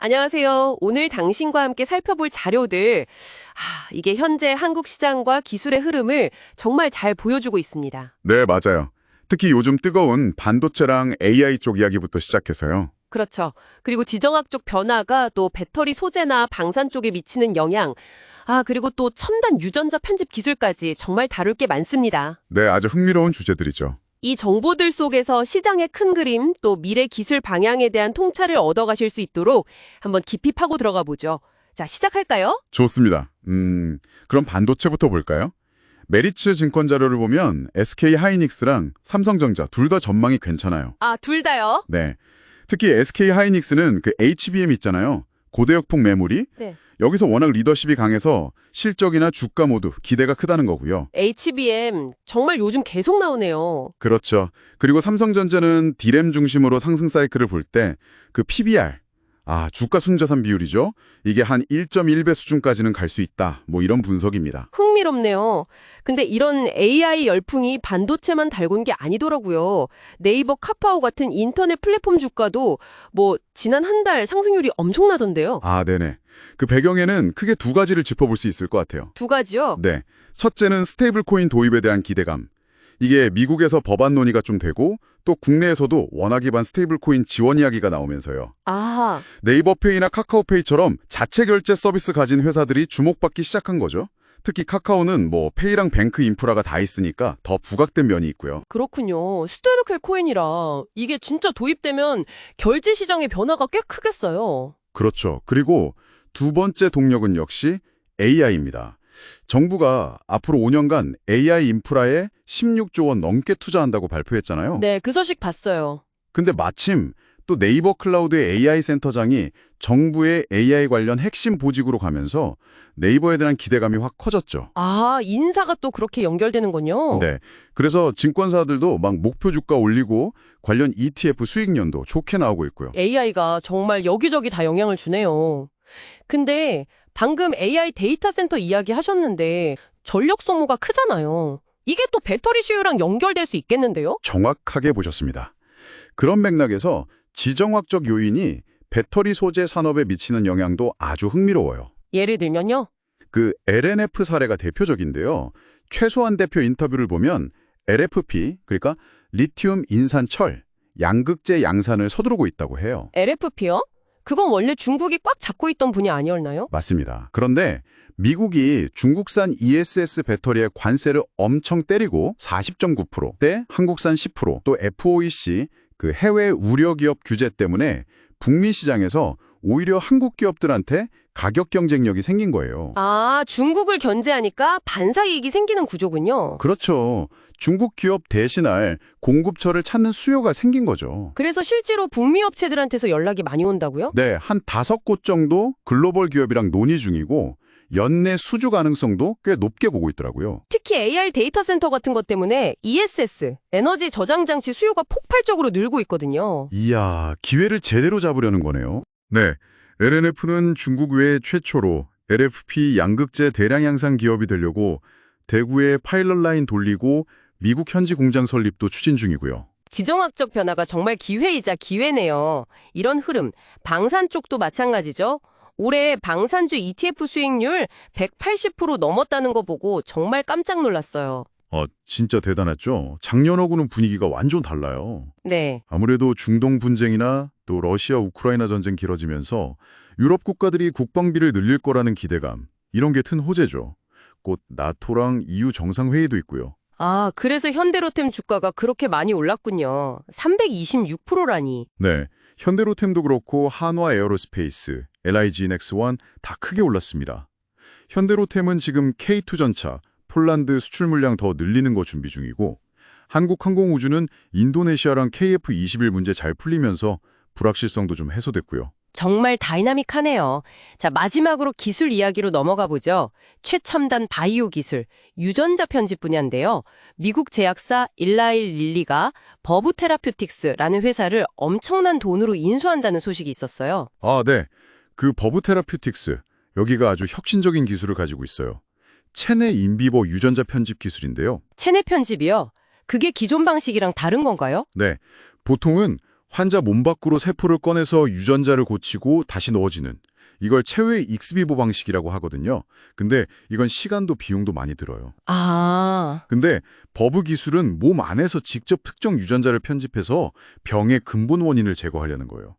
안녕하세요. 오늘 당신과 함께 살펴볼 자료들, 이게 현재 한국 시장과 기술의 흐름을 정말 잘 보여주고 있습니다. 네, 맞아요. 특히 요즘 뜨거운 반도체랑 AI 쪽 이야기부터 시작해서요. 그렇죠. 그리고 지정학적 변화가 또 배터리 소재나 방산 쪽에 미치는 영향, 그리고 또 첨단 유전자 편집 기술까지 정말 다룰 게 많습니다. 네, 아주 흥미로운 주제들이죠. 이 정보들 속에서 시장의 큰 그림, 또 미래 기술 방향에 대한 통찰을 얻어가실 수 있도록 한번 깊이 파고 들어가 보죠. 자, 시작할까요? 좋습니다. 그럼 반도체부터 볼까요? 메리츠 증권 자료를 보면 SK 하이닉스랑 삼성전자 둘 다 전망이 괜찮아요. 둘 다요? 네. 특히 SK 하이닉스는 그 HBM 있잖아요. 고대역폭 메모리. 네. 여기서 워낙 리더십이 강해서 실적이나 주가 모두 기대가 크다는 거고요. HBM 정말 요즘 계속 나오네요. 그렇죠. 그리고 삼성전자는 D램 중심으로 상승 사이클을 볼 때 그 PBR, 주가 순자산 비율이죠. 이게 한 1.1배 수준까지는 갈 수 있다. 뭐 이런 분석입니다. 흥미롭네요. 근데 이런 AI 열풍이 반도체만 달군 게 아니더라고요. 네이버 카카오 같은 인터넷 플랫폼 주가도 지난 한 달 상승률이 엄청나던데요. 네네. 그 배경에는 크게 두 가지를 짚어볼 수 있을 것 같아요. 두 가지요? 네. 첫째는 스테이블 코인 도입에 대한 기대감. 이게 미국에서 법안 논의가 좀 되고 또 국내에서도 원화 기반 스테이블 코인 지원 이야기가 나오면서요. 네이버페이나 카카오페이처럼 자체 결제 서비스 가진 회사들이 주목받기 시작한 거죠. 특히 카카오는 페이랑 뱅크 인프라가 다 있으니까 더 부각된 면이 있고요. 그렇군요. 스테이블 코인이라 이게 진짜 도입되면 결제 시장의 변화가 꽤 크겠어요. 그렇죠. 그리고 두 번째 동력은 역시 AI입니다. 정부가 앞으로 5년간 AI 인프라에 16조 원 넘게 투자한다고 발표했잖아요. 네, 그 소식 봤어요. 근데 마침 또 네이버 클라우드의 AI 센터장이 정부의 AI 관련 핵심 보직으로 가면서 네이버에 대한 기대감이 확 커졌죠. 인사가 또 그렇게 연결되는군요. 네. 그래서 증권사들도 막 목표 주가 올리고 관련 ETF 수익률도 좋게 나오고 있고요. AI가 정말 여기저기 다 영향을 주네요. 근데 방금 AI 데이터 센터 이야기 하셨는데 전력 소모가 크잖아요. 이게 또 배터리 수요랑 연결될 수 있겠는데요? 정확하게 보셨습니다. 그런 맥락에서 지정학적 요인이 배터리 소재 산업에 미치는 영향도 아주 흥미로워요. 예를 들면요? 그 LNF 사례가 대표적인데요. 최소한 대표 인터뷰를 보면 LFP, 그러니까 리튬 인산철, 양극재 양산을 서두르고 있다고 해요. LFP요? 그건 원래 중국이 꽉 잡고 있던 분야 아니었나요? 맞습니다. 그런데 미국이 중국산 ESS 배터리에 관세를 엄청 때리고 40.9%대 한국산 10%, 또 FOEC, 그 해외 우려 기업 규제 때문에 북미 시장에서 오히려 한국 기업들한테 가격 경쟁력이 생긴 거예요. 중국을 견제하니까 반사이익이 생기는 구조군요. 그렇죠. 중국 기업 대신할 공급처를 찾는 수요가 생긴 거죠. 그래서 실제로 북미 업체들한테서 연락이 많이 온다고요? 네, 한 5곳 정도 글로벌 기업이랑 논의 중이고 연내 수주 가능성도 꽤 높게 보고 있더라고요. 특히 AI 데이터 센터 같은 것 때문에 ESS, 에너지 저장 장치 수요가 폭발적으로 늘고 있거든요. 이야, 기회를 제대로 잡으려는 거네요. 네, LNF는 중국 외 최초로 LFP 양극재 대량 양산 기업이 되려고 대구에 파일럿 라인 돌리고 미국 현지 공장 설립도 추진 중이고요. 지정학적 변화가 정말 기회이자 기회네요. 이런 흐름, 방산 쪽도 마찬가지죠. 올해 방산주 ETF 수익률 180% 넘었다는 거 보고 정말 깜짝 놀랐어요. 진짜 대단했죠. 작년하고는 분위기가 완전 달라요. 네. 아무래도 중동 분쟁이나 또 러시아 우크라이나 전쟁 길어지면서 유럽 국가들이 국방비를 늘릴 거라는 기대감, 이런 게 큰 호재죠. 곧 나토랑 EU 정상회의도 있고요. 그래서 현대로템 주가가 그렇게 많이 올랐군요. 326%라니. 네, 현대로템도 그렇고 한화 에어로스페이스, LIG 넥스원 다 크게 올랐습니다. 현대로템은 지금 K2 전차, 폴란드 수출 물량 더 늘리는 거 준비 중이고 한국항공우주는 인도네시아랑 KF21 문제 잘 풀리면서 불확실성도 좀 해소됐고요. 정말 다이나믹하네요. 자, 마지막으로 기술 이야기로 넘어가 보죠. 최첨단 바이오 기술, 유전자 편집 분야인데요. 미국 제약사 일라일 릴리가 버브 테라퓨틱스라는 회사를 엄청난 돈으로 인수한다는 소식이 있었어요. 네. 그 버브 테라퓨틱스, 여기가 아주 혁신적인 기술을 가지고 있어요. 체내 인비버 유전자 편집 기술인데요. 체내 편집이요? 그게 기존 방식이랑 다른 건가요? 네. 보통은 환자 몸 밖으로 세포를 꺼내서 유전자를 고치고 다시 넣어지는 이걸 최후의 익스비보 방식이라고 하거든요. 근데 이건 시간도 비용도 많이 들어요. 아, 근데 버브 기술은 몸 안에서 직접 특정 유전자를 편집해서 병의 근본 원인을 제거하려는 거예요.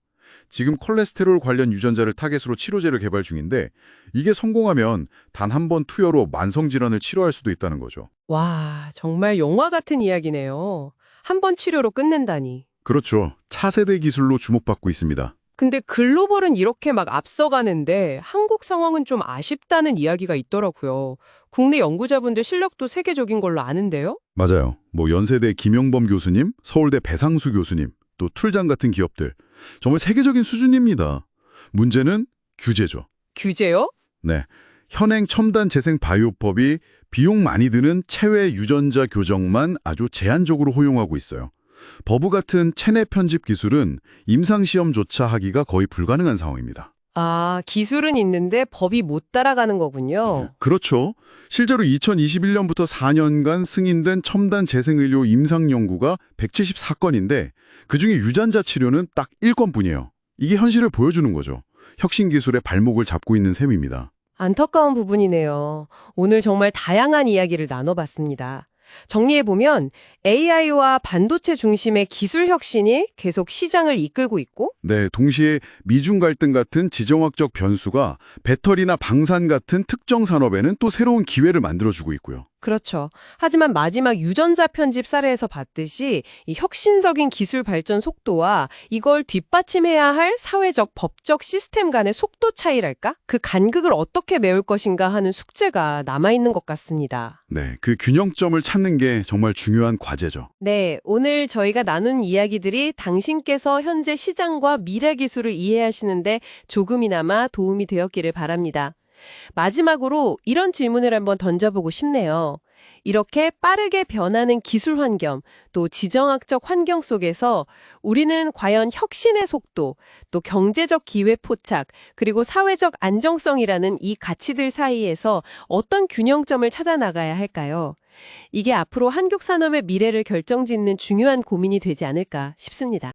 지금 콜레스테롤 관련 유전자를 타겟으로 치료제를 개발 중인데 이게 성공하면 단 한 번 투여로 만성질환을 치료할 수도 있다는 거죠. 와, 정말 영화 같은 이야기네요. 한 번 치료로 끝낸다니. 그렇죠. 차세대 기술로 주목받고 있습니다. 근데 글로벌은 이렇게 막 앞서가는데 한국 상황은 좀 아쉽다는 이야기가 있더라고요. 국내 연구자분들 실력도 세계적인 걸로 아는데요? 맞아요. 연세대 김용범 교수님, 서울대 배상수 교수님, 또 툴장 같은 기업들. 정말 세계적인 수준입니다. 문제는 규제죠. 규제요? 네. 현행 첨단 재생 바이오법이 비용 많이 드는 체외 유전자 교정만 아주 제한적으로 허용하고 있어요. 버브 같은 체내 편집 기술은 임상시험조차 하기가 거의 불가능한 상황입니다. 아, 기술은 있는데 법이 못 따라가는 거군요. 그렇죠. 실제로 2021년부터 4년간 승인된 첨단 재생의료 임상 연구가 174건인데 그중에 유전자 치료는 딱 1건뿐이에요. 이게 현실을 보여주는 거죠. 혁신 기술의 발목을 잡고 있는 셈입니다. 안타까운 부분이네요. 오늘 정말 다양한 이야기를 나눠봤습니다. 정리해보면 AI와 반도체 중심의 기술 혁신이 계속 시장을 이끌고 있고 네, 동시에 미중 갈등 같은 지정학적 변수가 배터리나 방산 같은 특정 산업에는 또 새로운 기회를 만들어주고 있고요. 그렇죠. 하지만 마지막 유전자 편집 사례에서 봤듯이 이 혁신적인 기술 발전 속도와 이걸 뒷받침해야 할 사회적, 법적 시스템 간의 속도 차이랄까? 그 간극을 어떻게 메울 것인가 하는 숙제가 남아있는 것 같습니다. 네, 그 균형점을 찾는 게 정말 중요한 과제죠. 네, 오늘 저희가 나눈 이야기들이 당신께서 현재 시장과 미래 기술을 이해하시는데 조금이나마 도움이 되었기를 바랍니다. 마지막으로 이런 질문을 한번 던져보고 싶네요. 이렇게 빠르게 변하는 기술 환경, 또 지정학적 환경 속에서 우리는 과연 혁신의 속도, 또 경제적 기회 포착, 그리고 사회적 안정성이라는 이 가치들 사이에서 어떤 균형점을 찾아 나가야 할까요? 이게 앞으로 한국 산업의 미래를 결정짓는 중요한 고민이 되지 않을까 싶습니다.